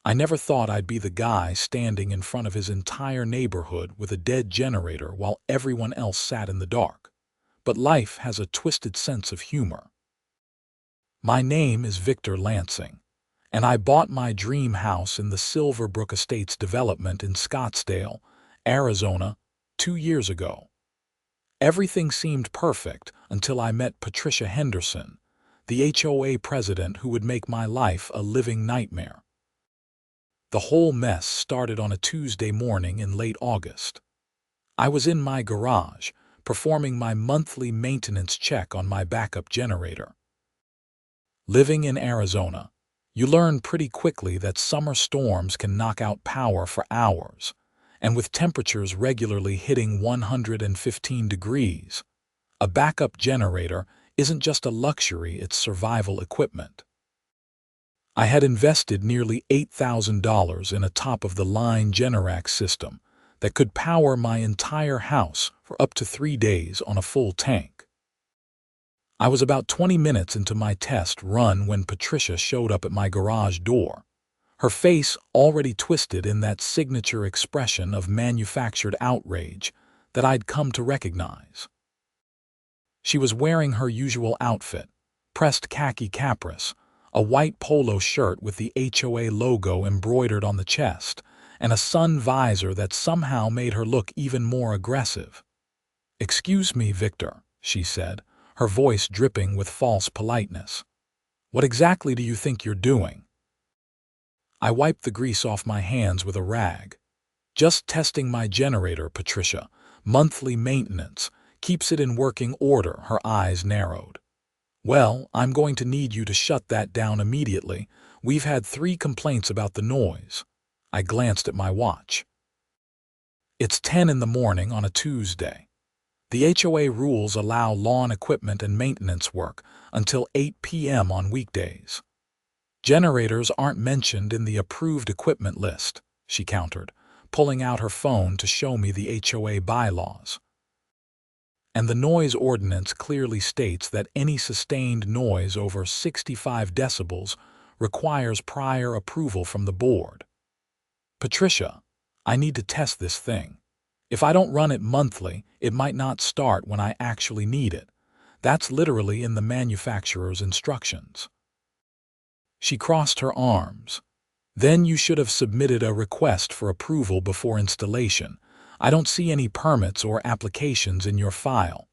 I never thought I'd be the guy standing in front of his entire neighborhood with a dead generator while everyone else sat in the dark. But life has a twisted sense of humor. My name is Victor Lansing, and I bought my dream house in the Silverbrook Estates development in Scottsdale, Arizona, 2 years ago. Everything seemed perfect until I met Patricia Henderson, the HOA president who would make my life a living nightmare. The whole mess started on a Tuesday morning in late August. I was in my garage, performing my monthly maintenance check on my backup generator. Living in Arizona, you learn pretty quickly that summer storms can knock out power for hours, and with temperatures regularly hitting 115 degrees, a backup generator isn't just a luxury, it's survival equipment. I had invested nearly $8,000 in a top-of-the-line Generac system that could power my entire house for up to 3 days on a full tank. I was about 20 minutes into my test run when Patricia showed up at my garage door, her face already twisted in that signature expression of manufactured outrage that I'd come to recognize. She was wearing her usual outfit, pressed khaki capris, a white polo shirt with the HOA logo embroidered on the chest, and a sun visor that somehow made her look even more aggressive. "Excuse me, Victor," she said, her voice dripping with false politeness. "What exactly do you think you're doing?" I wiped the grease off my hands with a rag. "Just testing my generator, Patricia. Monthly maintenance. Keeps it in working order." Her eyes narrowed. "Well, I'm going to need you to shut that down immediately. We've had 3 complaints about the noise." I glanced at my watch. It's 10 in the morning on a Tuesday. The HOA rules allow lawn equipment and maintenance work until 8 p.m. on weekdays. "Generators aren't mentioned in the approved equipment list," she countered, pulling out her phone to show me the HOA bylaws. "And the noise ordinance clearly states that any sustained noise over 65 decibels requires prior approval from the board. Patricia, I need to test this thing. If I don't run it monthly, it might not start when I actually need it. That's literally in the manufacturer's instructions." She crossed her arms. "Then you should have submitted a request for approval before installation. I don't see any permits or applications in your file."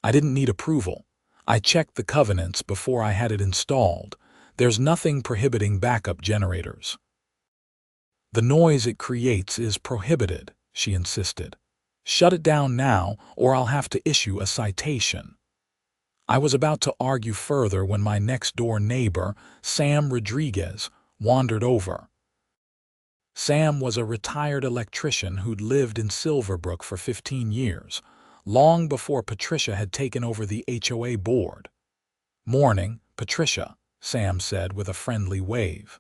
"I didn't need approval. I checked the covenants before I had it installed. There's nothing prohibiting backup generators." "The noise it creates is prohibited," she insisted. "Shut it down now, or I'll have to issue a citation." I was about to argue further when my next-door neighbor, Sam Rodriguez, wandered over. Sam was a retired electrician who'd lived in Silverbrook for 15 years, long before Patricia had taken over the HOA board. "Morning, Patricia," Sam said with a friendly wave.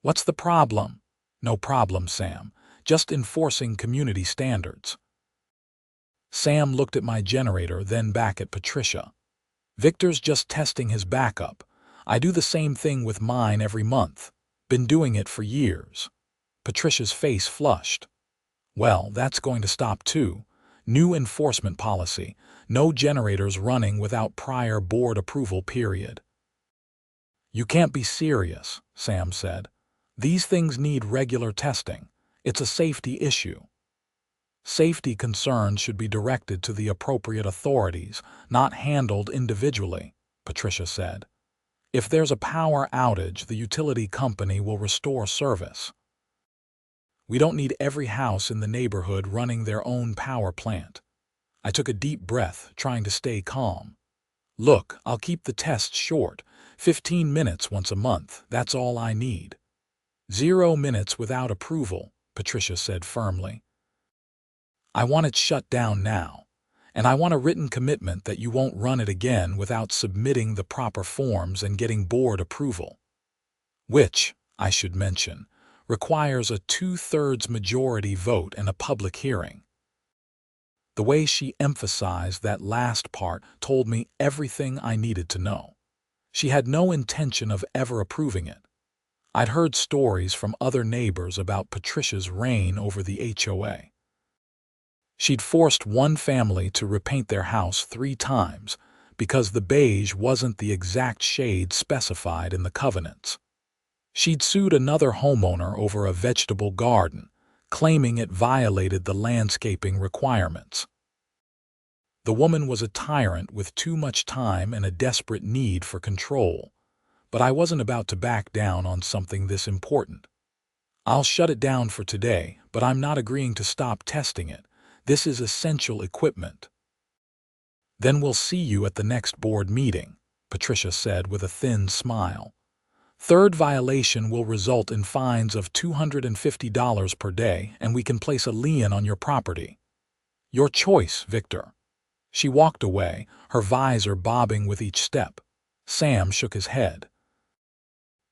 "What's the problem?" "No problem, Sam. Just enforcing community standards." Sam looked at my generator, then back at Patricia. "Victor's just testing his backup. I do the same thing with mine every month. Been doing it for years." Patricia's face flushed. "Well, that's going to stop too. New enforcement policy. No generators running without prior board approval, period." "You can't be serious," Sam said. "These things need regular testing. It's a safety issue." "Safety concerns should be directed to the appropriate authorities, not handled individually," Patricia said. "If there's a power outage, the utility company will restore service. We don't need every house in the neighborhood running their own power plant." I took a deep breath, trying to stay calm. "Look, I'll keep the tests short. 15 minutes once a month, that's all I need." 0 minutes without approval," Patricia said firmly. "I want it shut down now, and I want a written commitment that you won't run it again without submitting the proper forms and getting board approval. Which, I should mention, requires a 2/3 majority vote and a public hearing." The way she emphasized that last part told me everything I needed to know. She had no intention of ever approving it. I'd heard stories from other neighbors about Patricia's reign over the HOA. She'd forced one family to repaint their house 3 times because the beige wasn't the exact shade specified in the covenants. She'd sued another homeowner over a vegetable garden, claiming it violated the landscaping requirements. The woman was a tyrant with too much time and a desperate need for control, but I wasn't about to back down on something this important. I'll shut it down for today, but I'm not agreeing to stop testing it. This is essential equipment. Then we'll see you at the next board meeting, Patricia said with a thin smile. Third violation will result in fines of $250 per day, and we can place a lien on your property. Your choice, Victor. She walked away, her visor bobbing with each step. Sam shook his head.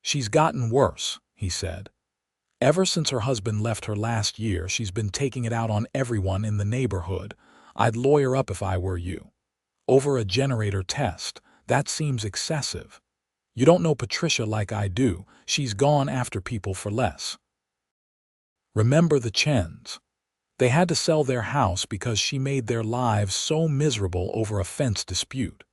She's gotten worse, he said. Ever since her husband left her last year, she's been taking it out on everyone in the neighborhood. I'd lawyer up if I were you. Over a generator test, that seems excessive. You don't know Patricia like I do. She's gone after people for less. Remember the Chens. They had to sell their house because she made their lives so miserable over a fence dispute.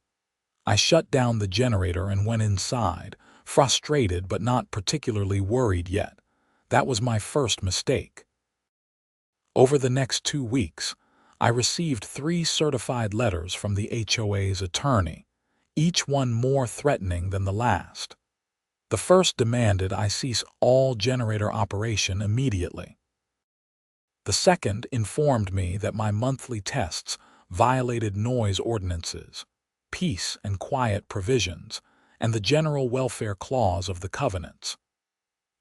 I shut down the generator and went inside, frustrated but not particularly worried yet. That was my first mistake. Over the next 2 weeks, I received 3 certified letters from the HOA's attorney, each one more threatening than the last. The first demanded I cease all generator operation immediately. The second informed me that my monthly tests violated noise ordinances, peace and quiet provisions, and the general welfare clause of the covenants.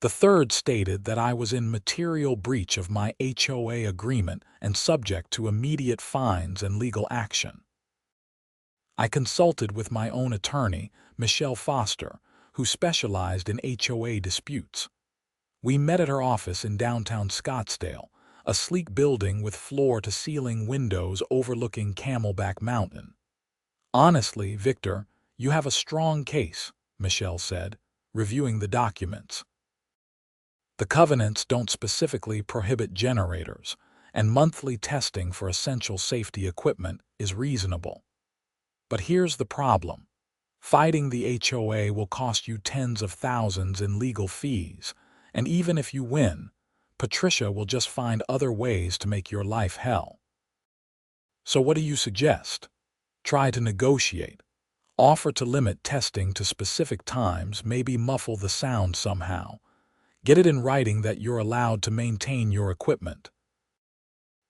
The third stated that I was in material breach of my HOA agreement and subject to immediate fines and legal action. I consulted with my own attorney, Michelle Foster, who specialized in HOA disputes. We met at her office in downtown Scottsdale, a sleek building with floor-to-ceiling windows overlooking Camelback Mountain. Honestly, Victor, you have a strong case, Michelle said, reviewing the documents. The covenants don't specifically prohibit generators, and monthly testing for essential safety equipment is reasonable. But here's the problem. Fighting the HOA will cost you tens of thousands in legal fees, and even if you win, Patricia will just find other ways to make your life hell. So what do you suggest? Try to negotiate. Offer to limit testing to specific times, maybe muffle the sound somehow. Get it in writing that you're allowed to maintain your equipment.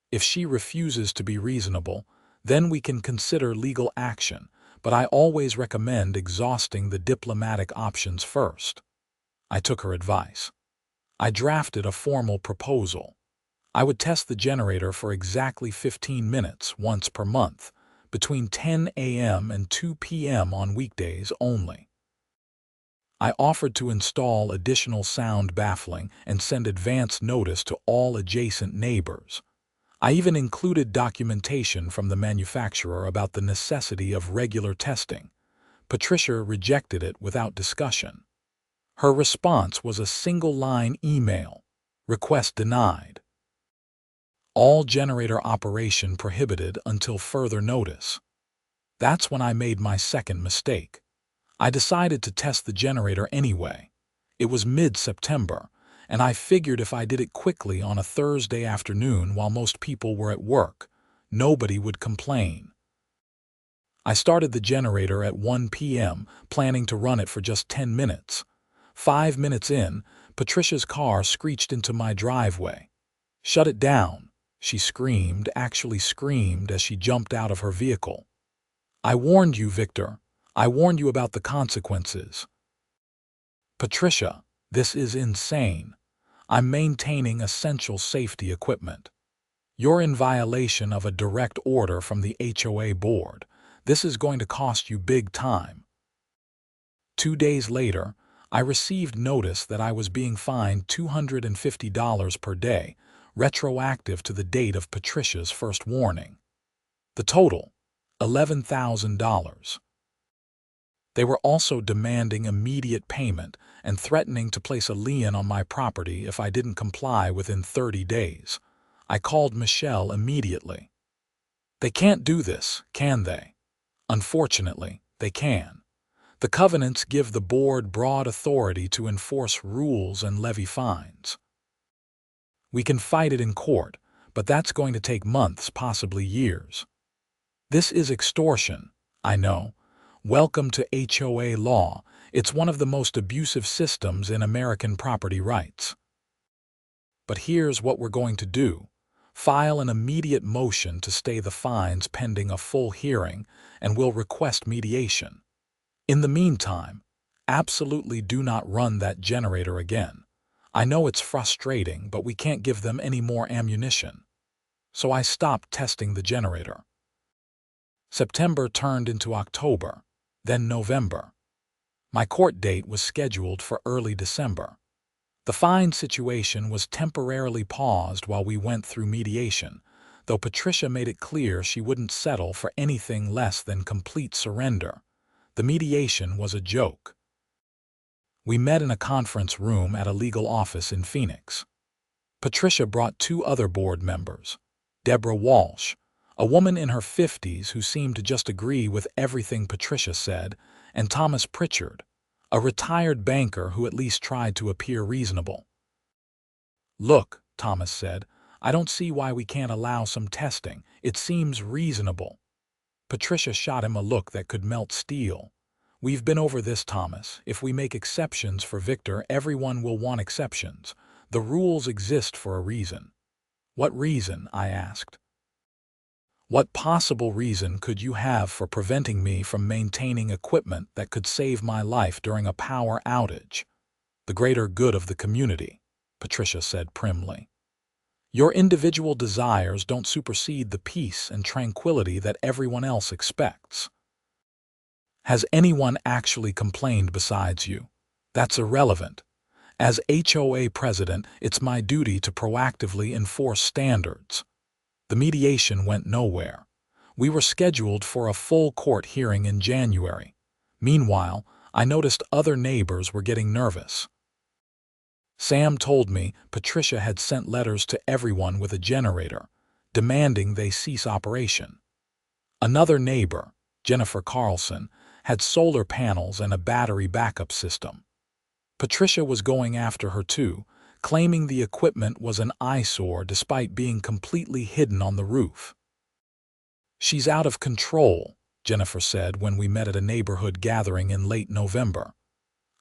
If she refuses to be reasonable, then we can consider legal action, but I always recommend exhausting the diplomatic options first. I took her advice. I drafted a formal proposal. I would test the generator for exactly 15 minutes once per month, between 10 a.m. and 2 p.m. on weekdays only. I offered to install additional sound baffling and send advance notice to all adjacent neighbors. I even included documentation from the manufacturer about the necessity of regular testing. Patricia rejected it without discussion. Her response was a single-line email: request denied. All generator operation prohibited until further notice. That's when I made my second mistake. I decided to test the generator anyway. It was mid-September, and I figured if I did it quickly on a Thursday afternoon while most people were at work, nobody would complain. I started the generator at 1 p.m., planning to run it for just 10 minutes. 5 minutes in, Patricia's car screeched into my driveway. "Shut it down," she screamed, actually screamed as she jumped out of her vehicle. "I warned you, Victor. I warned you about the consequences." "Patricia, this is insane. I'm maintaining essential safety equipment. You're in violation of a direct order from the HOA board. This is going to cost you big time." 2 days later, I received notice that I was being fined $250 per day, retroactive to the date of Patricia's first warning. The total, $11,000. They were also demanding immediate payment and threatening to place a lien on my property if I didn't comply within 30 days. I called Michelle immediately. They can't do this, can they? Unfortunately, they can. The covenants give the board broad authority to enforce rules and levy fines. We can fight it in court, but that's going to take months, possibly years. This is extortion, I know. Welcome to HOA law. It's one of the most abusive systems in American property rights. But here's what we're going to do. File an immediate motion to stay the fines pending a full hearing, and we'll request mediation. In the meantime, absolutely do not run that generator again. I know it's frustrating, but we can't give them any more ammunition. So I stopped testing the generator. September turned into October, then November. My court date was scheduled for early December. The fine situation was temporarily paused while we went through mediation, though Patricia made it clear she wouldn't settle for anything less than complete surrender. The mediation was a joke. We met in a conference room at a legal office in Phoenix. Patricia brought 2 other board members, Deborah Walsh, a woman in her 50s who seemed to just agree with everything Patricia said, and Thomas Pritchard, a retired banker who at least tried to appear reasonable. "Look," Thomas said, "I don't see why we can't allow some testing. It seems reasonable." Patricia shot him a look that could melt steel. "We've been over this, Thomas. If we make exceptions for Victor, everyone will want exceptions. The rules exist for a reason." "What reason?" I asked. "What possible reason could you have for preventing me from maintaining equipment that could save my life during a power outage?" "The greater good of the community," Patricia said primly. "Your individual desires don't supersede the peace and tranquility that everyone else expects." "Has anyone actually complained besides you?" "That's irrelevant. As HOA president, it's my duty to proactively enforce standards." The mediation went nowhere. We were scheduled for a full court hearing in January. Meanwhile, I noticed other neighbors were getting nervous. Sam told me Patricia had sent letters to everyone with a generator, demanding they cease operation. Another neighbor, Jennifer Carlson, had solar panels and a battery backup system. Patricia was going after her too, claiming the equipment was an eyesore despite being completely hidden on the roof. "She's out of control," Jennifer said when we met at a neighborhood gathering in late November.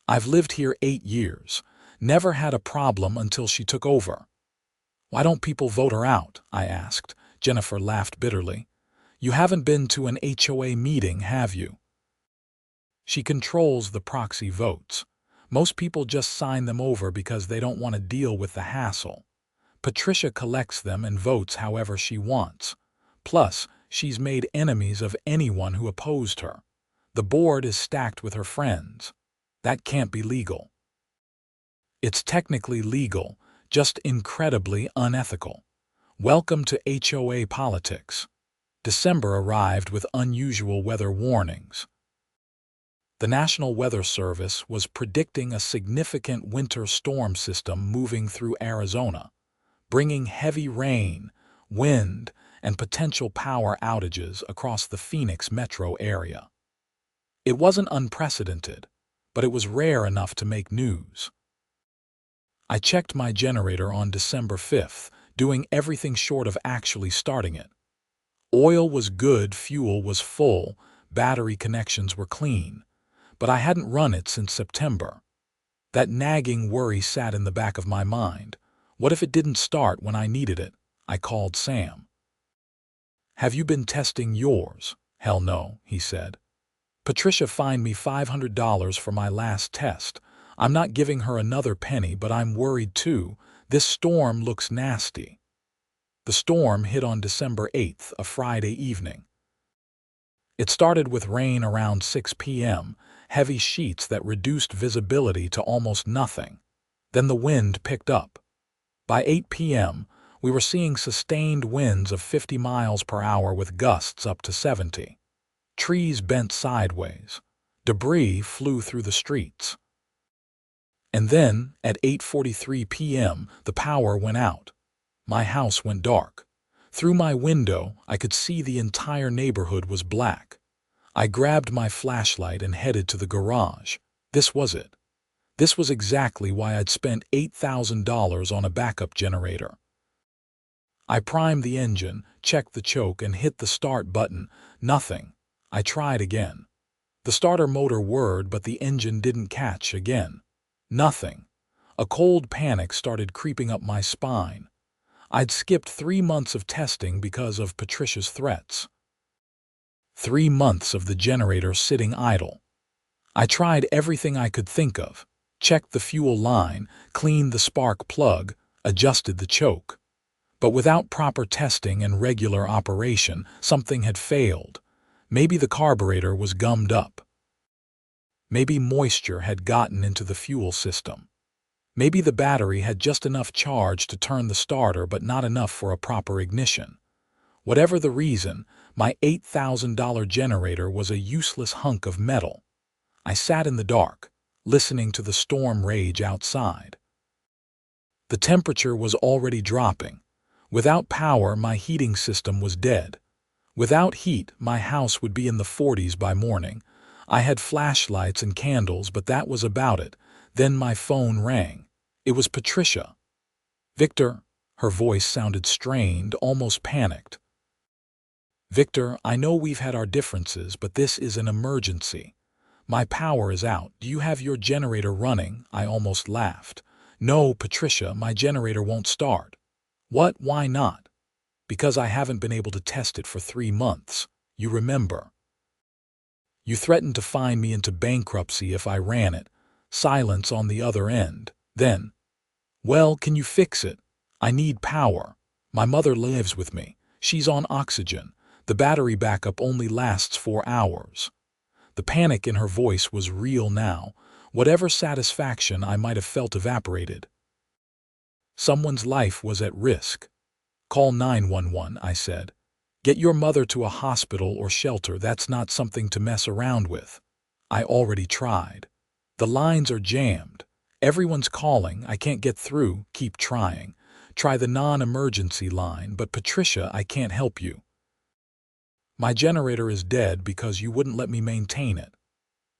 "I've lived here 8 years. Never had a problem until she took over." "Why don't people vote her out?" I asked. Jennifer laughed bitterly. "You haven't been to an HOA meeting, have you?" "She controls the proxy votes. Most people just sign them over because they don't want to deal with the hassle. Patricia collects them and votes however she wants. Plus, she's made enemies of anyone who opposed her. The board is stacked with her friends. That can't be legal." "It's technically legal, just incredibly unethical. Welcome to HOA politics." December arrived with unusual weather warnings. The National Weather Service was predicting a significant winter storm system moving through Arizona, bringing heavy rain, wind, and potential power outages across the Phoenix metro area. It wasn't unprecedented, but it was rare enough to make news. I checked my generator on December 5th, doing everything short of actually starting it. Oil was good, fuel was full, battery connections were clean, but I hadn't run it since September. That nagging worry sat in the back of my mind. What if it didn't start when I needed it? I called Sam. "Have you been testing yours?" "Hell no," he said. "Patricia fined me $500 for my last test. I'm not giving her another penny, but I'm worried too. This storm looks nasty." The storm hit on December 8th, a Friday evening. It started with rain around 6 p.m., heavy sheets that reduced visibility to almost nothing. Then the wind picked up. By 8 p.m., we were seeing sustained winds of 50 miles per hour with gusts up to 70. Trees bent sideways. Debris flew through the streets. And then, at 8:43 p.m., the power went out. My house went dark. Through my window, I could see the entire neighborhood was black. I grabbed my flashlight and headed to the garage. This was it. This was exactly why I'd spent $8,000 on a backup generator. I primed the engine, checked the choke, and hit the start button. Nothing. I tried again. The starter motor whirred, but the engine didn't catch again. Nothing. A cold panic started creeping up my spine. I'd skipped 3 months of testing because of Patricia's threats. 3 months of the generator sitting idle. I tried everything I could think of. Checked the fuel line, cleaned the spark plug, adjusted the choke. But without proper testing and regular operation, something had failed. Maybe the carburetor was gummed up. Maybe moisture had gotten into the fuel system. Maybe the battery had just enough charge to turn the starter but not enough for a proper ignition. Whatever the reason, my $8,000 generator was a useless hunk of metal. I sat in the dark, listening to the storm rage outside. The temperature was already dropping. Without power, my heating system was dead. Without heat, my house would be in the 40s by morning. I had flashlights and candles, but that was about it. Then my phone rang. It was Patricia. "Victor," her voice sounded strained, almost panicked. "Victor, I know we've had our differences, but this is an emergency. My power is out. Do you have your generator running?" I almost laughed. "No, Patricia, my generator won't start." "What? Why not?" "Because I haven't been able to test it for 3 months. You remember. You threatened to fine me into bankruptcy if I ran it." Silence on the other end. Then, "Well, can you fix it? I need power. My mother lives with me. She's on oxygen. The battery backup only lasts 4 hours. The panic in her voice was real now. Whatever satisfaction I might have felt evaporated. Someone's life was at risk. "Call 911, I said. "Get your mother to a hospital or shelter. That's not something to mess around with." "I already tried. The lines are jammed. Everyone's calling. I can't get through." "Keep trying. Try the non-emergency line, but Patricia, I can't help you. My generator is dead because you wouldn't let me maintain it.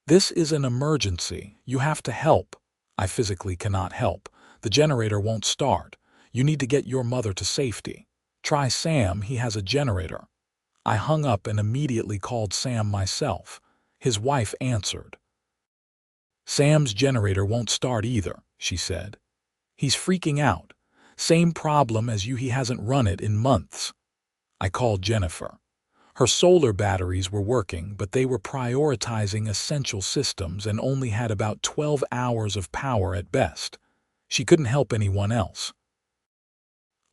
This is an emergency. You have to help." "I physically cannot help. The generator won't start. You need to get your mother to safety. Try Sam, he has a generator." I hung up and immediately called Sam myself. His wife answered. "Sam's generator won't start either," she said. "He's freaking out. Same problem as you, he hasn't run it in months." I called Jennifer. Her solar batteries were working, but they were prioritizing essential systems and only had about 12 hours of power at best. She couldn't help anyone else.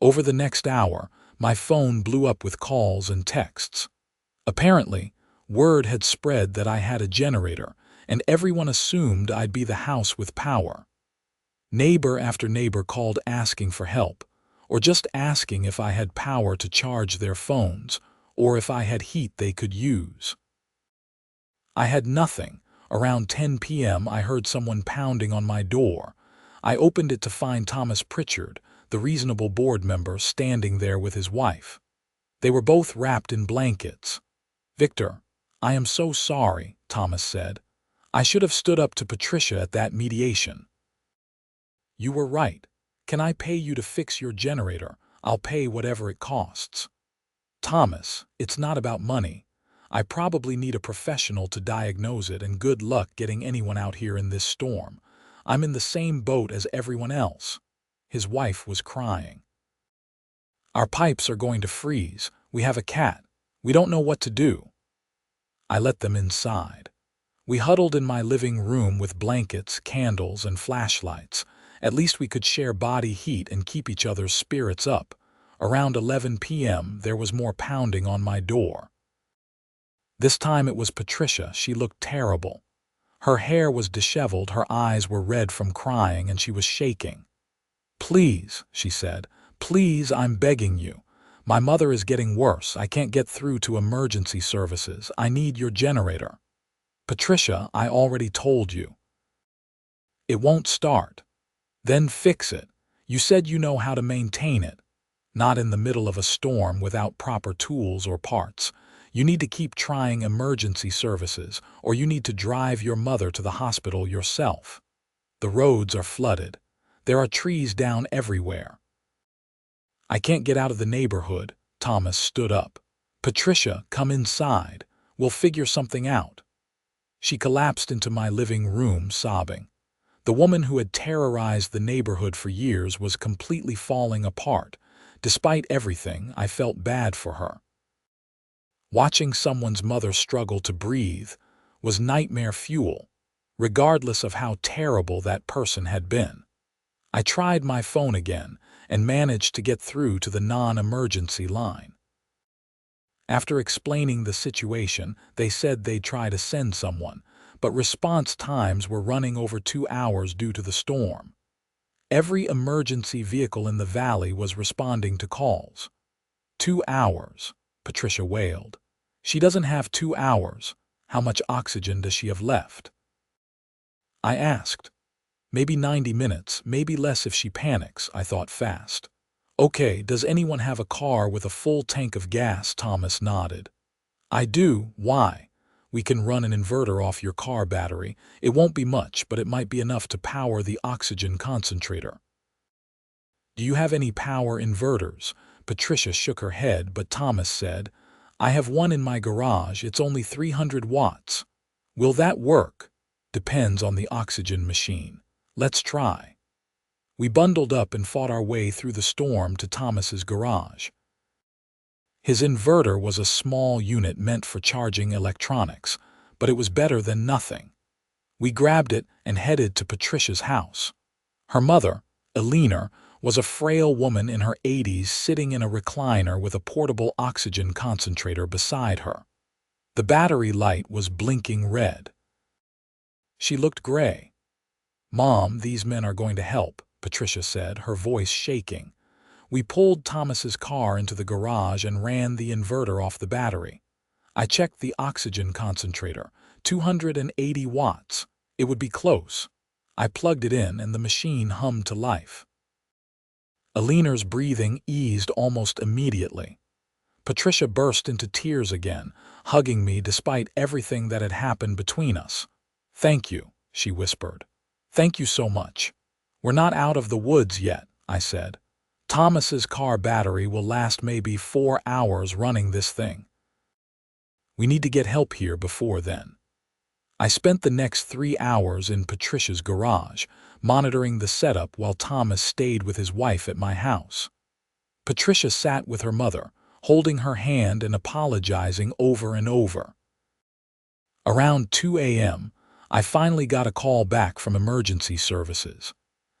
Over the next hour, my phone blew up with calls and texts. Apparently, word had spread that I had a generator, and everyone assumed I'd be the house with power. Neighbor after neighbor called asking for help, or just asking if I had power to charge their phones, or if I had heat they could use. I had nothing. Around 10 p.m. I heard someone pounding on my door. I opened it to find Thomas Pritchard, the reasonable board member, standing there with his wife. They were both wrapped in blankets. "Victor, I am so sorry," Thomas said. "I should have stood up to Patricia at that mediation." "You were right. Can I pay you to fix your generator? I'll pay whatever it costs." "Thomas, it's not about money. I probably need a professional to diagnose it, and good luck getting anyone out here in this storm. I'm in the same boat as everyone else." His wife was crying. "Our pipes are going to freeze. We have a cat. We don't know what to do." I let them inside. We huddled in my living room with blankets, candles, and flashlights. At least we could share body heat and keep each other's spirits up. Around 11 p.m., there was more pounding on my door. This time it was Patricia. She looked terrible. Her hair was disheveled, her eyes were red from crying, and she was shaking. "Please," she said, "please, I'm begging you. My mother is getting worse. I can't get through to emergency services. I need your generator." Patricia, I already told you. It won't start. Then fix it. You said you know how to maintain it. Not in the middle of a storm without proper tools or parts. You need to keep trying emergency services, or you need to drive your mother to the hospital yourself. The roads are flooded. There are trees down everywhere. I can't get out of the neighborhood. Thomas stood up. Patricia, come inside. We'll figure something out. She collapsed into my living room, sobbing. The woman who had terrorized the neighborhood for years was completely falling apart. Despite everything, I felt bad for her. Watching someone's mother struggle to breathe was nightmare fuel, regardless of how terrible that person had been. I tried my phone again and managed to get through to the non-emergency line. After explaining the situation, they said they'd try to send someone, but response times were running over 2 hours due to the storm. Every emergency vehicle in the valley was responding to calls. 2 hours, Patricia wailed. She doesn't have 2 hours. How much oxygen does she have left? I asked. Maybe 90 minutes, maybe less if she panics, I thought fast. Okay, does anyone have a car with a full tank of gas? Thomas nodded. I do. Why? We can run an inverter off your car battery. It won't be much, but it might be enough to power the oxygen concentrator. Do you have any power inverters? Patricia shook her head, but Thomas said, I have one in my garage. It's only 300 watts. Will that work? Depends on the oxygen machine. Let's try. We bundled up and fought our way through the storm to Thomas's garage. His inverter was a small unit meant for charging electronics, but it was better than nothing. We grabbed it and headed to Patricia's house. Her mother, Eleanor, was a frail woman in her 80s sitting in a recliner with a portable oxygen concentrator beside her. The battery light was blinking red. She looked gray. Mom, these men are going to help, Patricia said, her voice shaking. We pulled Thomas's car into the garage and ran the inverter off the battery. I checked the oxygen concentrator, 280 watts. It would be close. I plugged it in and the machine hummed to life. Eleanor's breathing eased almost immediately. Patricia burst into tears again, hugging me despite everything that had happened between us. Thank you, she whispered. Thank you so much. We're not out of the woods yet, I said. Thomas's car battery will last maybe 4 hours running this thing. We need to get help here before then. I spent the next 3 hours in Patricia's garage, monitoring the setup while Thomas stayed with his wife at my house. Patricia sat with her mother, holding her hand and apologizing over and over. Around 2 a.m., I finally got a call back from emergency services.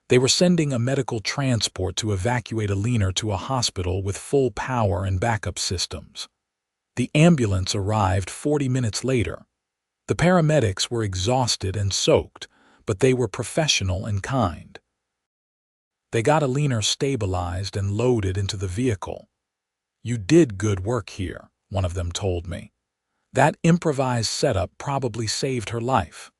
They were sending a medical transport to evacuate Eleanor to a hospital with full power and backup systems. The ambulance arrived 40 minutes later. The paramedics were exhausted and soaked, but they were professional and kind. They got Eleanor stabilized and loaded into the vehicle. You did good work here, one of them told me. That improvised setup probably saved her life.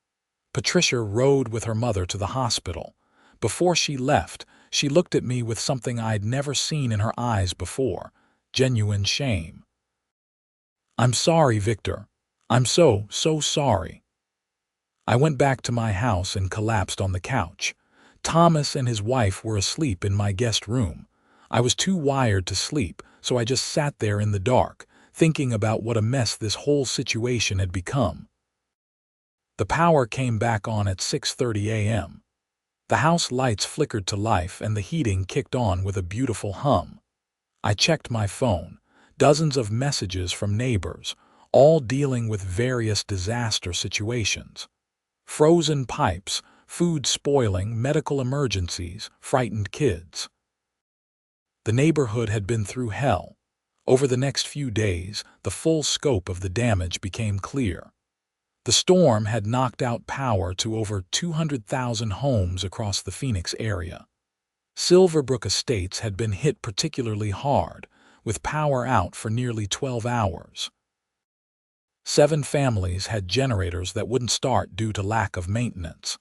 Patricia rode with her mother to the hospital. Before she left, she looked at me with something I'd never seen in her eyes before, genuine shame. I'm sorry, Victor. I'm so sorry. I went back to my house and collapsed on the couch. Thomas and his wife were asleep in my guest room. I was too wired to sleep, so I just sat there in the dark, thinking about what a mess this whole situation had become. The power came back on at 6:30 a.m. The house lights flickered to life and the heating kicked on with a beautiful hum. I checked my phone, dozens of messages from neighbors, all dealing with various disaster situations. Frozen pipes, food spoiling, medical emergencies, frightened kids. The neighborhood had been through hell. Over the next few days, the full scope of the damage became clear. The storm had knocked out power to over 200,000 homes across the Phoenix area. Silverbrook Estates had been hit particularly hard, with power out for nearly 12 hours. 7 families had generators that wouldn't start due to lack of maintenance.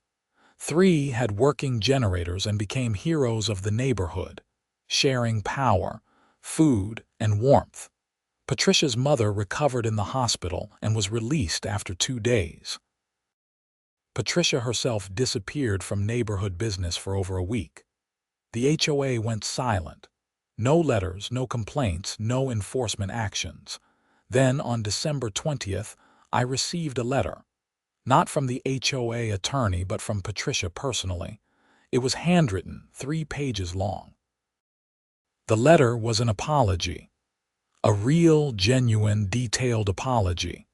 3 had working generators and became heroes of the neighborhood, sharing power, food, and warmth. Patricia's mother recovered in the hospital and was released after 2 days. Patricia herself disappeared from neighborhood business for over a week. The HOA went silent. No letters, no complaints, no enforcement actions. Then, on December 20th, I received a letter. Not from the HOA attorney, but from Patricia personally. It was handwritten, 3 pages long. The letter was an apology. A real, genuine, detailed apology.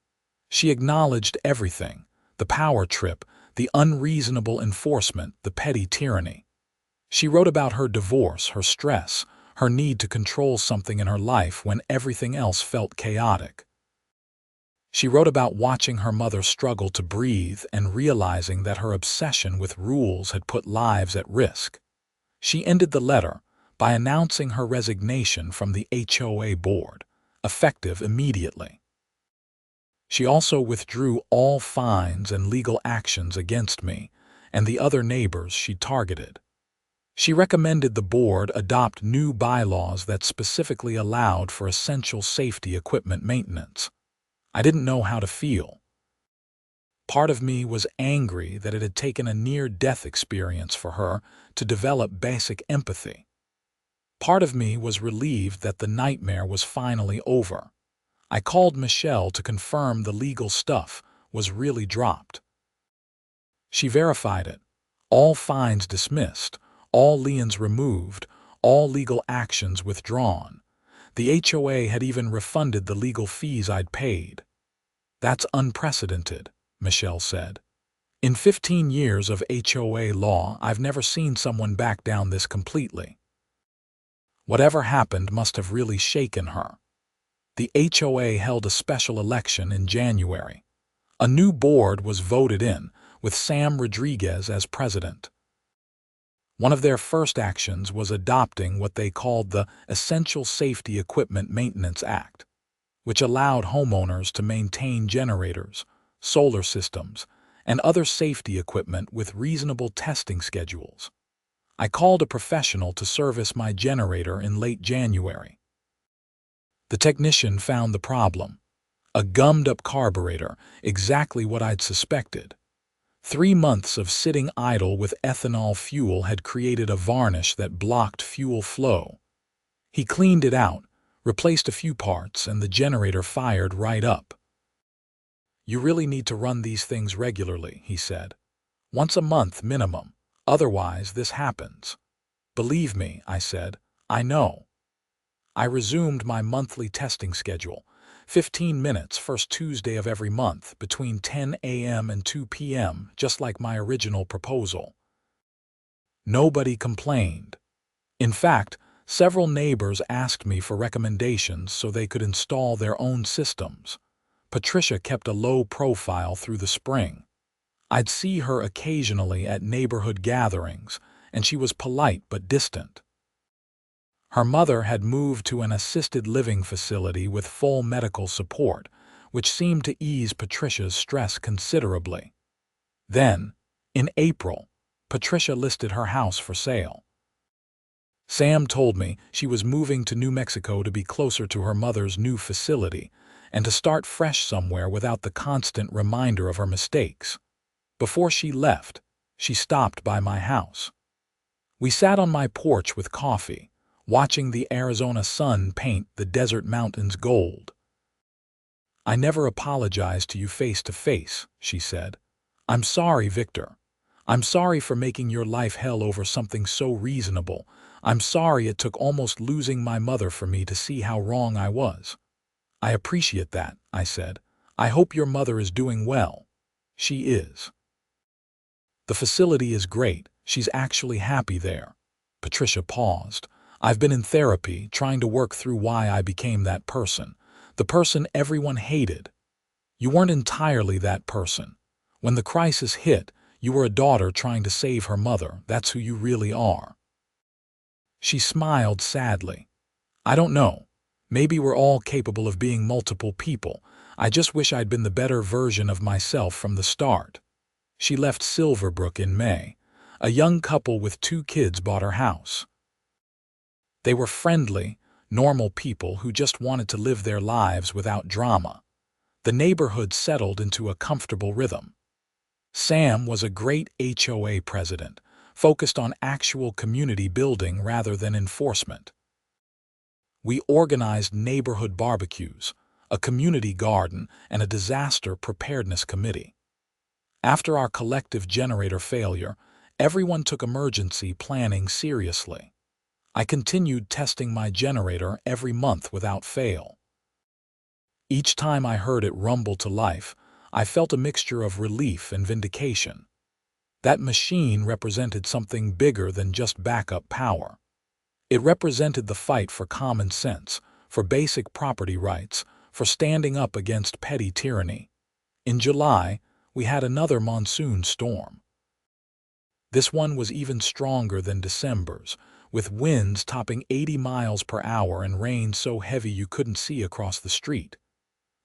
She acknowledged everything: the power trip, the unreasonable enforcement, the petty tyranny. She wrote about her divorce, her stress, her need to control something in her life when everything else felt chaotic. She wrote about watching her mother struggle to breathe and realizing that her obsession with rules had put lives at risk. She ended the letter by announcing her resignation from the HOA board, effective immediately. She also withdrew all fines and legal actions against me and the other neighbors she targeted. She recommended the board adopt new bylaws that specifically allowed for essential safety equipment maintenance. I didn't know how to feel. Part of me was angry that it had taken a near-death experience for her to develop basic empathy. Part of me was relieved that the nightmare was finally over. I called Michelle to confirm the legal stuff was really dropped. She verified it. All fines dismissed, all liens removed, all legal actions withdrawn. The HOA had even refunded the legal fees I'd paid. "That's unprecedented," Michelle said. "In 15 years of HOA law, I've never seen someone back down this completely." Whatever happened must have really shaken her. The HOA held a special election in January. A new board was voted in, with Sam Rodriguez as president. One of their first actions was adopting what they called the Essential Safety Equipment Maintenance Act, which allowed homeowners to maintain generators, solar systems, and other safety equipment with reasonable testing schedules. I called a professional to service my generator in late January. The technician found the problem: a gummed-up carburetor, exactly what I'd suspected. 3 months of sitting idle with ethanol fuel had created a varnish that blocked fuel flow. He cleaned it out, replaced a few parts, and the generator fired right up. "You really need to run these things regularly," he said. "Once a month minimum. Otherwise, this happens." "Believe me," I said. "I know." I resumed my monthly testing schedule: 15 minutes first Tuesday of every month between 10 a.m. and 2 p.m., just like my original proposal. Nobody complained. In fact, several neighbors asked me for recommendations so they could install their own systems. Patricia kept a low profile through the spring. I'd see her occasionally at neighborhood gatherings, and she was polite but distant. Her mother had moved to an assisted living facility with full medical support, which seemed to ease Patricia's stress considerably. Then, in April, Patricia listed her house for sale. Sam told me she was moving to New Mexico to be closer to her mother's new facility and to start fresh somewhere without the constant reminder of her mistakes. Before she left, she stopped by my house. We sat on my porch with coffee, watching the Arizona sun paint the desert mountains gold. "I never apologized to you face to face," she said. "I'm sorry, Victor. I'm sorry for making your life hell over something so reasonable. I'm sorry it took almost losing my mother for me to see how wrong I was." "I appreciate that," I said. "I hope your mother is doing well." "She is. The facility is great. She's actually happy there." Patricia paused. "I've been in therapy, trying to work through why I became that person. The person everyone hated. You weren't entirely that person. When the crisis hit, you were a daughter trying to save her mother. That's who you really are." She smiled sadly. "I don't know. Maybe we're all capable of being multiple people. I just wish I'd been the better version of myself from the start. She left Silverbrook in May. A young couple with 2 kids bought her house. They were friendly, normal people who just wanted to live their lives without drama. The neighborhood settled into a comfortable rhythm. Sam was a great HOA president, focused on actual community building rather than enforcement. We organized neighborhood barbecues, a community garden, and a disaster preparedness committee. After our collective generator failure, everyone took emergency planning seriously. I continued testing my generator every month without fail. Each time I heard it rumble to life, I felt a mixture of relief and vindication. That machine represented something bigger than just backup power. It represented the fight for common sense, for basic property rights, for standing up against petty tyranny. In July, we had another monsoon storm. This one was even stronger than December's, with winds topping 80 miles per hour and rain so heavy you couldn't see across the street.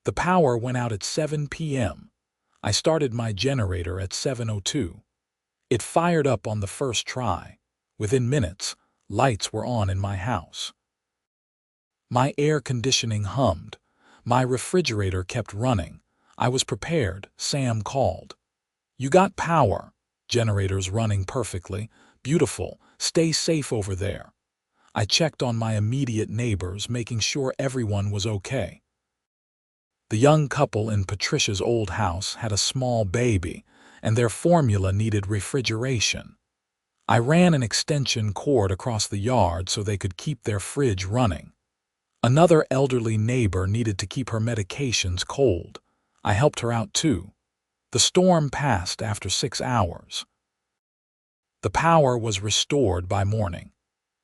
The power went out at 7 p.m. I started my generator at 7:02. It fired up on the first try. Within minutes, lights were on in my house. My air conditioning hummed. My refrigerator kept running. I was prepared. Sam called. "You got power. Generator's running perfectly. Beautiful. Stay safe over there." I checked on my immediate neighbors, making sure everyone was okay. The young couple in Patricia's old house had a small baby, and their formula needed refrigeration. I ran an extension cord across the yard so they could keep their fridge running. Another elderly neighbor needed to keep her medications cold. I helped her out too. The storm passed after 6 hours. The power was restored by morning.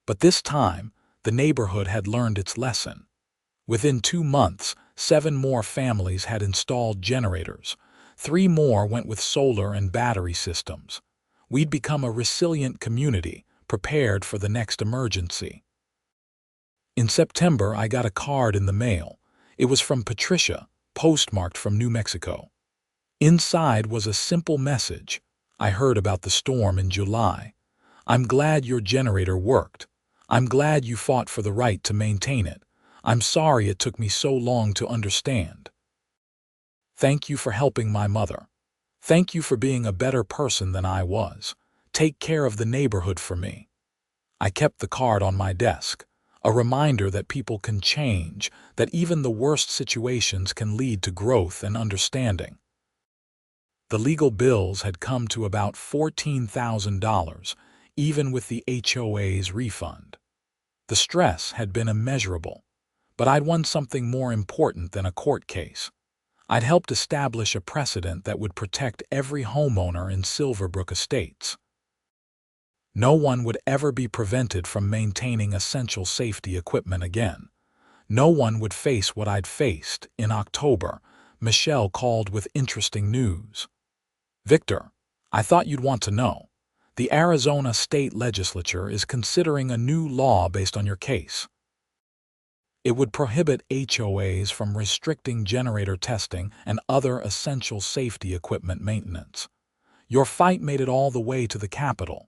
But this time, the neighborhood had learned its lesson. Within 2 months, 7 more families had installed generators. 3 more went with solar and battery systems. We'd become a resilient community, prepared for the next emergency. In September, I got a card in the mail. It was from Patricia, postmarked from New Mexico. Inside was a simple message. "I heard about the storm in July. I'm glad your generator worked. I'm glad you fought for the right to maintain it. I'm sorry it took me so long to understand. Thank you for helping my mother. Thank you for being a better person than I was. Take care of the neighborhood for me." I kept the card on my desk, a reminder that people can change, that even the worst situations can lead to growth and understanding. The legal bills had come to about $14,000, even with the HOA's refund. The stress had been immeasurable, but I'd won something more important than a court case. I'd helped establish a precedent that would protect every homeowner in Silverbrook Estates. No one would ever be prevented from maintaining essential safety equipment again. No one would face what I'd faced. In October, Michelle called with interesting news. "Victor, I thought you'd want to know. The Arizona State Legislature is considering a new law based on your case. It would prohibit HOAs from restricting generator testing and other essential safety equipment maintenance. Your fight made it all the way to the Capitol.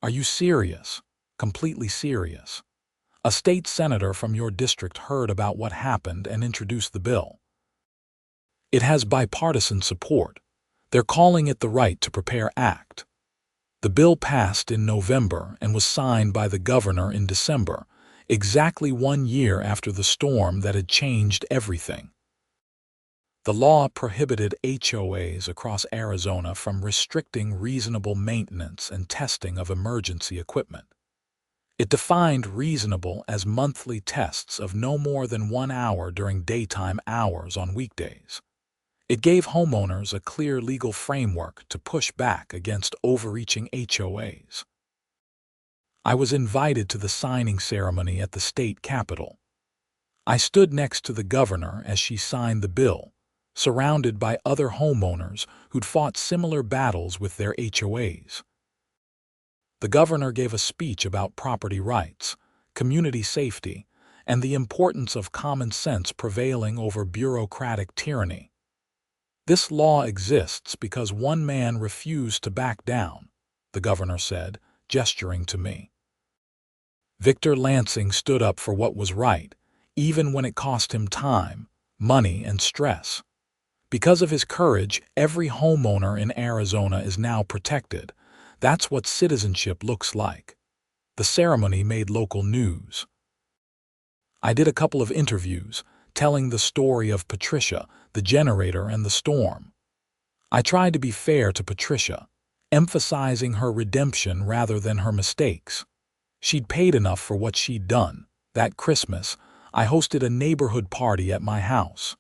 Are you serious? Completely serious? A state senator from your district heard about what happened and introduced the bill. It has bipartisan support. They're calling it the Right to Prepare Act. The bill passed in November and was signed by the governor in December, exactly 1 year after the storm that had changed everything. The law prohibited HOAs across Arizona from restricting reasonable maintenance and testing of emergency equipment. It defined reasonable as monthly tests of no more than 1 hour during daytime hours on weekdays. It gave homeowners a clear legal framework to push back against overreaching HOAs. I was invited to the signing ceremony at the state capitol. I stood next to the governor as she signed the bill, surrounded by other homeowners who'd fought similar battles with their HOAs. The governor gave a speech about property rights, community safety, and the importance of common sense prevailing over bureaucratic tyranny. This law exists because one man refused to back down, the governor said, gesturing to me. Victor Lansing stood up for what was right, even when it cost him time, money, and stress. Because of his courage, every homeowner in Arizona is now protected. That's what citizenship looks like. The ceremony made local news. I did a couple of interviews, telling the story of Patricia, the generator, and the storm. I tried to be fair to Patricia, emphasizing her redemption rather than her mistakes. She'd paid enough for what she'd done. That Christmas, I hosted a neighborhood party at my house.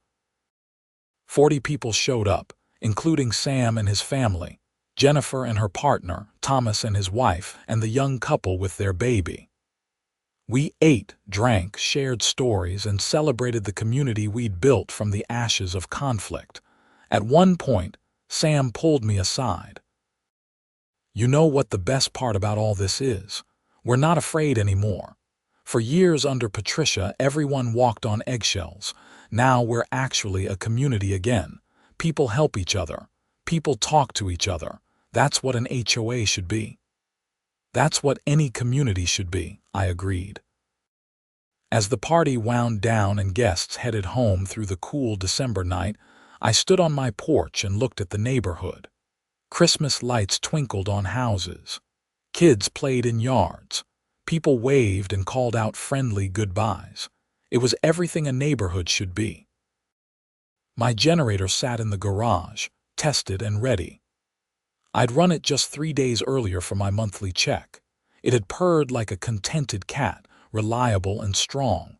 40 people showed up, including Sam and his family, Jennifer and her partner, Thomas and his wife, and the young couple with their baby. We ate, drank, shared stories, and celebrated the community we'd built from the ashes of conflict. At one point, Sam pulled me aside. "You know what the best part about all this is? We're not afraid anymore. For years under Patricia, everyone walked on eggshells. Now we're actually a community again. People help each other. People talk to each other. That's what an HOA should be." "That's what any community should be," I agreed. As the party wound down and guests headed home through the cool December night, I stood on my porch and looked at the neighborhood. Christmas lights twinkled on houses. Kids played in yards. People waved and called out friendly goodbyes. It was everything a neighborhood should be. My generator sat in the garage, tested and ready. I'd run it just 3 days earlier for my monthly check. It had purred like a contented cat, reliable and strong.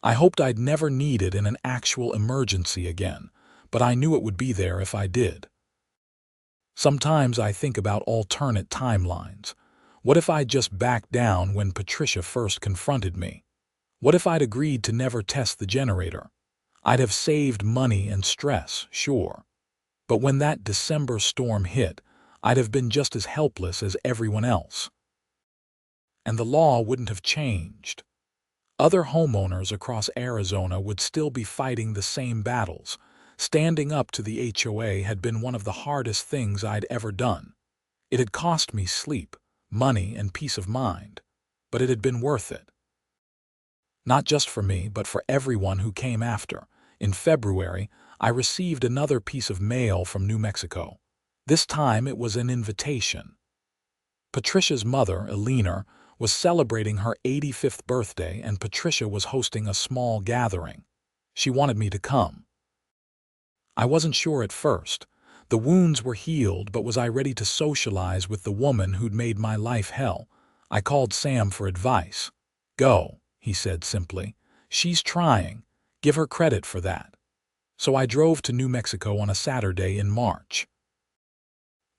I hoped I'd never need it in an actual emergency again, but I knew it would be there if I did. Sometimes I think about alternate timelines. What if I'd just backed down when Patricia first confronted me? What if I'd agreed to never test the generator? I'd have saved money and stress, sure. But when that December storm hit, I'd have been just as helpless as everyone else. And the law wouldn't have changed. Other homeowners across Arizona would still be fighting the same battles. Standing up to the HOA had been one of the hardest things I'd ever done. It had cost me sleep, money, and peace of mind, but it had been worth it. Not just for me, but for everyone who came after. In February, I received another piece of mail from New Mexico. This time it was an invitation. Patricia's mother, Eleanor, was celebrating her 85th birthday, and Patricia was hosting a small gathering. She wanted me to come. I wasn't sure at first. The wounds were healed, but was I ready to socialize with the woman who'd made my life hell? I called Sam for advice. "Go," he said simply. "She's trying. Give her credit for that." So I drove to New Mexico on a Saturday in March.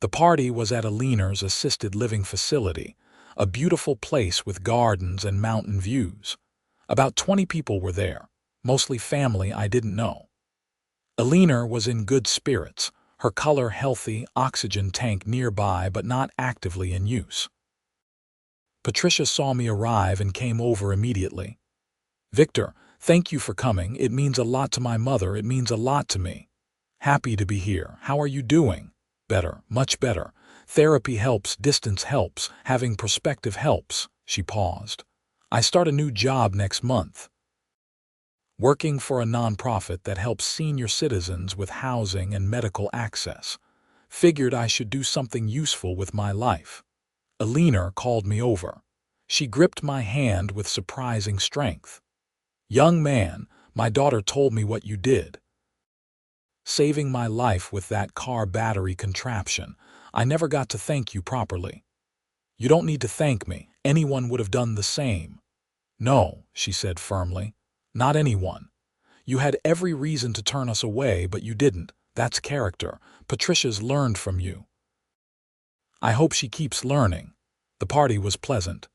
The party was at Eleanor's assisted living facility, a beautiful place with gardens and mountain views. About 20 people were there, mostly family I didn't know. Eleanor was in good spirits, her color healthy, oxygen tank nearby but not actively in use. Patricia saw me arrive and came over immediately. "Victor, thank you for coming. It means a lot to my mother. It means a lot to me." "Happy to be here. How are you doing?" "Better, much better. Therapy helps, distance helps, having perspective helps." She paused. "I start a new job next month. Working for a nonprofit that helps senior citizens with housing and medical access. Figured I should do something useful with my life." Eleanor called me over. She gripped my hand with surprising strength. "Young man, my daughter told me what you did. Saving my life with that car battery contraption. I never got to thank you properly." "You don't need to thank me. Anyone would have done the same." "No," she said firmly. "Not anyone. You had every reason to turn us away, but you didn't. That's character. Patricia's learned from you." "I hope she keeps learning." The party was pleasant.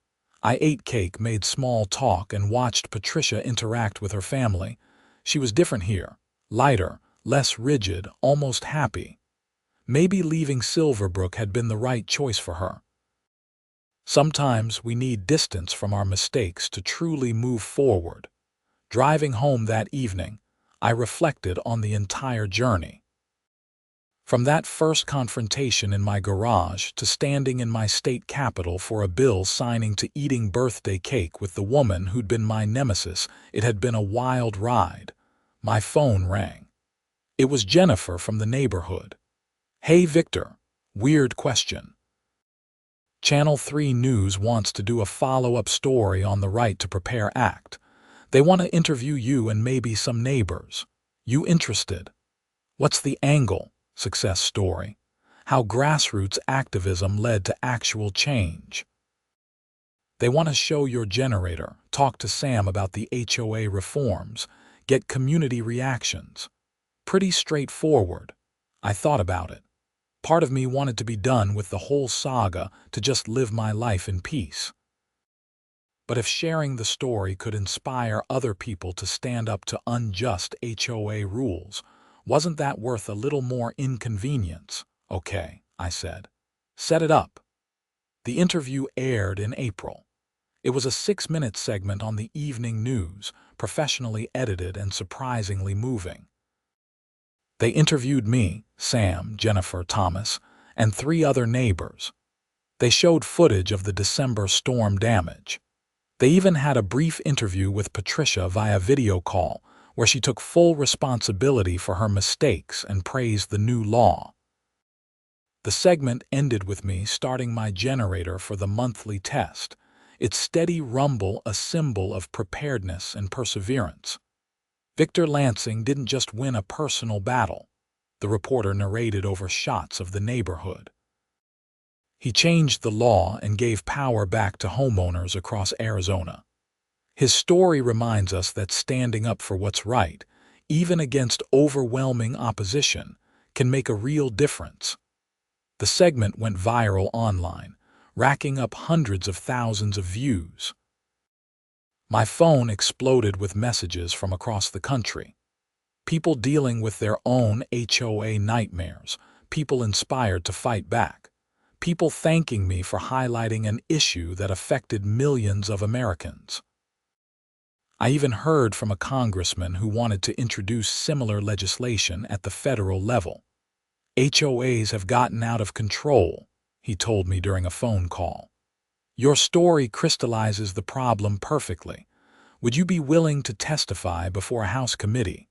I ate cake, made small talk, and watched Patricia interact with her family. She was different here. Lighter, less rigid, almost happy. Maybe leaving Silverbrook had been the right choice for her. Sometimes we need distance from our mistakes to truly move forward. Driving home that evening, I reflected on the entire journey. From that first confrontation in my garage to standing in my state capitol for a bill signing to eating birthday cake with the woman who'd been my nemesis, it had been a wild ride. My phone rang. It was Jennifer from the neighborhood. "Hey, Victor. Weird question. Channel 3 News wants to do a follow-up story on the Right to Prepare Act. They want to interview you and maybe some neighbors. You interested? What's the angle? Success story. How grassroots activism led to actual change. They want to show your generator, talk to Sam about the HOA reforms, get community reactions. Pretty straightforward. I thought about it. Part of me wanted to be done with the whole saga, to just live my life in peace. But if sharing the story could inspire other people to stand up to unjust HOA rules, wasn't that worth a little more inconvenience? Okay, I said. Set it up. The interview aired in April. It was a 6-minute segment on the evening news, professionally edited and surprisingly moving. They interviewed me, Sam, Jennifer, Thomas, and 3 other neighbors. They showed footage of the December storm damage. They even had a brief interview with Patricia via video call, where she took full responsibility for her mistakes and praised the new law. The segment ended with me starting my generator for the monthly test, its steady rumble a symbol of preparedness and perseverance. Victor Lansing didn't just win a personal battle, the reporter narrated over shots of the neighborhood. He changed the law and gave power back to homeowners across Arizona. His story reminds us that standing up for what's right, even against overwhelming opposition, can make a real difference. The segment went viral online, racking up hundreds of thousands of views. My phone exploded with messages from across the country. People dealing with their own HOA nightmares, people inspired to fight back, people thanking me for highlighting an issue that affected millions of Americans. I even heard from a congressman who wanted to introduce similar legislation at the federal level. HOAs have gotten out of control, he told me during a phone call. Your story crystallizes the problem perfectly. Would you be willing to testify before a House committee?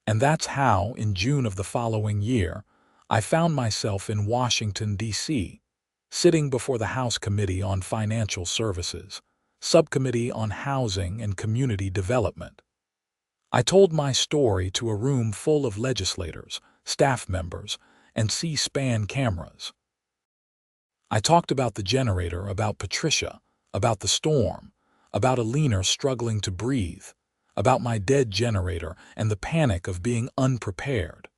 And that's how, in June of the following year, I found myself in Washington, D.C., sitting before the House Committee on Financial Services, Subcommittee on Housing and Community Development. I told my story to a room full of legislators, staff members, and C-SPAN cameras. I talked about the generator, about Patricia, about the storm, about a leaner struggling to breathe, about my dead generator and the panic of being unprepared.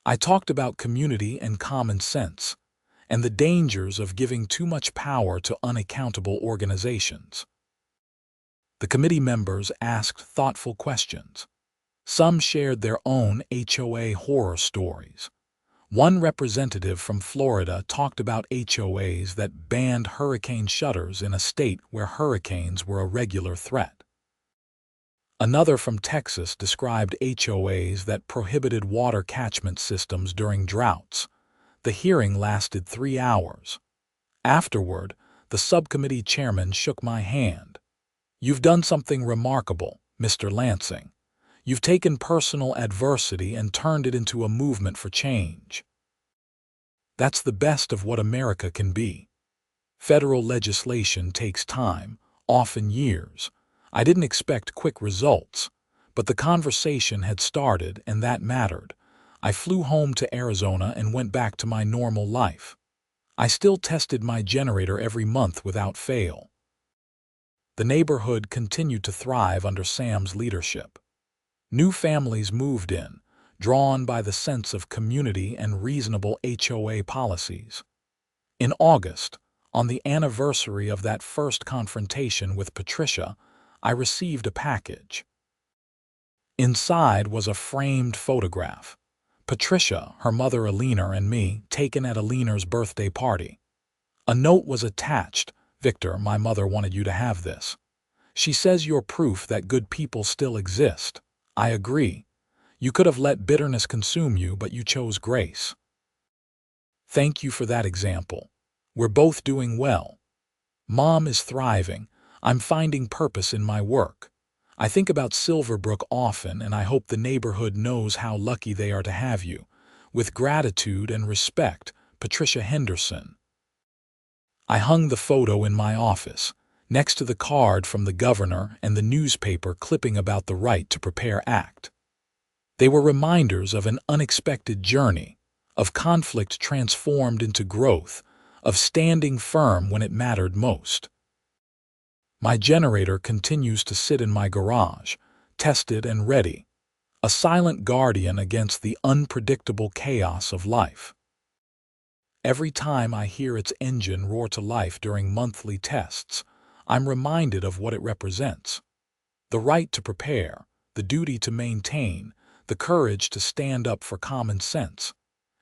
I talked about community and common sense, and the dangers of giving too much power to unaccountable organizations. The committee members asked thoughtful questions. Some shared their own HOA horror stories. One representative from Florida talked about HOAs that banned hurricane shutters in a state where hurricanes were a regular threat. Another from Texas described HOAs that prohibited water catchment systems during droughts. The hearing lasted 3 hours. Afterward, the subcommittee chairman shook my hand. "You've done something remarkable, Mr. Lansing. You've taken personal adversity and turned it into a movement for change." That's the best of what America can be. Federal legislation takes time, often years. I didn't expect quick results, but the conversation had started and that mattered. I flew home to Arizona and went back to my normal life. I still tested my generator every month without fail. The neighborhood continued to thrive under Sam's leadership. New families moved in, drawn by the sense of community and reasonable HOA policies. In August, on the anniversary of that first confrontation with Patricia, I received a package. Inside was a framed photograph. Patricia, her mother Alina, and me, taken at Alina's birthday party. A note was attached. "Victor, my mother wanted you to have this. She says you're proof that good people still exist. I agree. You could have let bitterness consume you, but you chose grace. Thank you for that example. We're both doing well. Mom is thriving. I'm finding purpose in my work. I think about Silverbrook often, and I hope the neighborhood knows how lucky they are to have you. With gratitude and respect, Patricia Henderson. I hung the photo in my office, next to the card from the governor and the newspaper clipping about the Right to Prepare Act. They were reminders of an unexpected journey, of conflict transformed into growth, of standing firm when it mattered most. My generator continues to sit in my garage, tested and ready, a silent guardian against the unpredictable chaos of life. Every time I hear its engine roar to life during monthly tests, I'm reminded of what it represents. The right to prepare, the duty to maintain, the courage to stand up for common sense.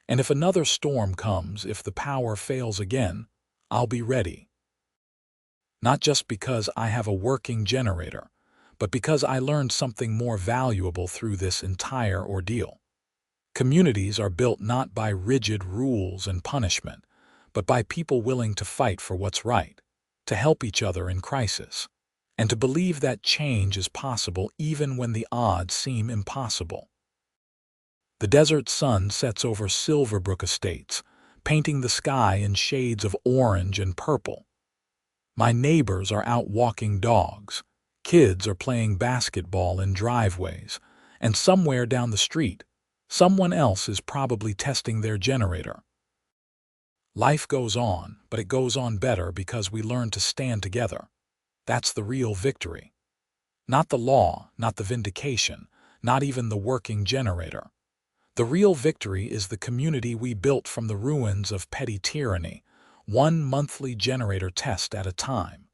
And if another storm comes, if the power fails again, I'll be ready. Not just because I have a working generator, but because I learned something more valuable through this entire ordeal. Communities are built not by rigid rules and punishment, but by people willing to fight for what's right, to help each other in crisis, and to believe that change is possible even when the odds seem impossible. The desert sun sets over Silverbrook Estates, painting the sky in shades of orange and purple. My neighbors are out walking dogs, kids are playing basketball in driveways, and somewhere down the street, someone else is probably testing their generator. Life goes on, but it goes on better because we learn to stand together. That's the real victory. Not the law, not the vindication, not even the working generator. The real victory is the community we built from the ruins of petty tyranny, one monthly generator test at a time.